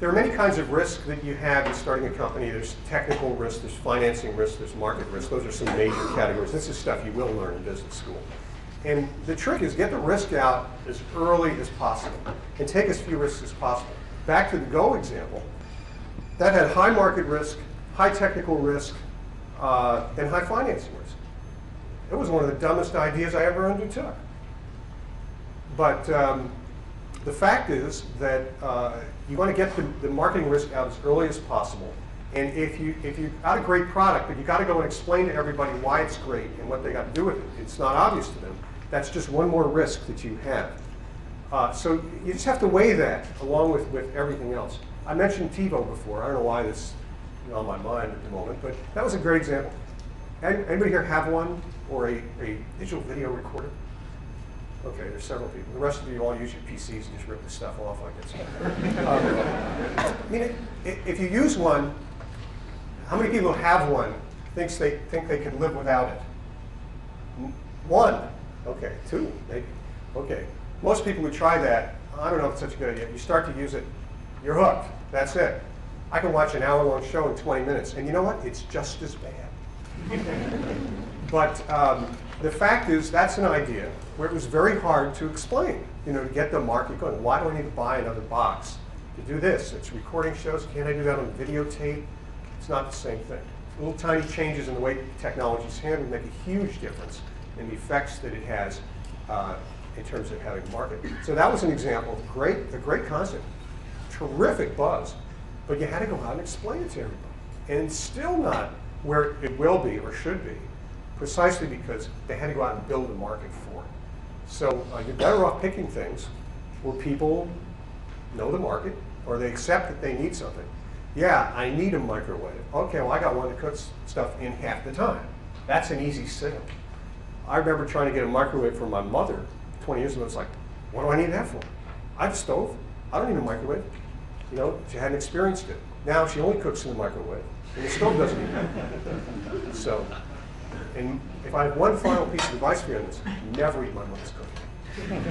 There are many kinds of risk that you have in starting a company. There's technical risk, there's financing risk, there's market risk. Those are some major categories. This is stuff you will learn in business school. And the trick is get the risk out as early as possible and take as few risks as possible. Back to the Go example, that had high market risk, high technical risk, and high financing risk. It was one of the dumbest ideas I ever undertook. But the fact is that you want to get the marketing risk out as early as possible. And if you've got a great product, but you've got to go and explain to everybody why it's great and what they got to do with it, it's not obvious to them. That's just one more risk that you have. So you just have to weigh that along with everything else. I mentioned TiVo before. I don't know why this is on my mind at the moment, but that was a great example. Anybody here have one or a digital video recorder? Okay, there's several people. The rest of you all use your PCs and just rip the stuff off like this. I mean, if you use one, how many people who have one think they can live without it? One. Okay, two, maybe. Okay. Most people who try that, I don't know if it's such a good idea. You start to use it, you're hooked. That's it. I can watch an hour-long show in 20 minutes, and you know what? It's just as bad. But the fact is, that's an idea where it was very hard to explain, to get the market going. Why do I need to buy another box to do this? It's recording shows. Can't I do that on videotape? It's not the same thing. Little tiny changes in the way technology is handled make a huge difference in the effects that it has in terms of having a market. So that was an example of a great concept, terrific buzz, but you had to go out and explain it to everybody. And it's still not where it will be or should be, precisely because they had to go out and build a market for it. So you're better off picking things where people know the market or they accept that they need something. Yeah, I need a microwave. Okay, well, I got one that cooks stuff in half the time. That's an easy sale. I remember trying to get a microwave for my mother 20 years ago. It's like, what do I need that for? I have a stove. I don't need a microwave. She hadn't experienced it. Now she only cooks in the microwave, and the stove doesn't need that. So, and if I have one final piece of advice for you on this, never eat my mother's cooking.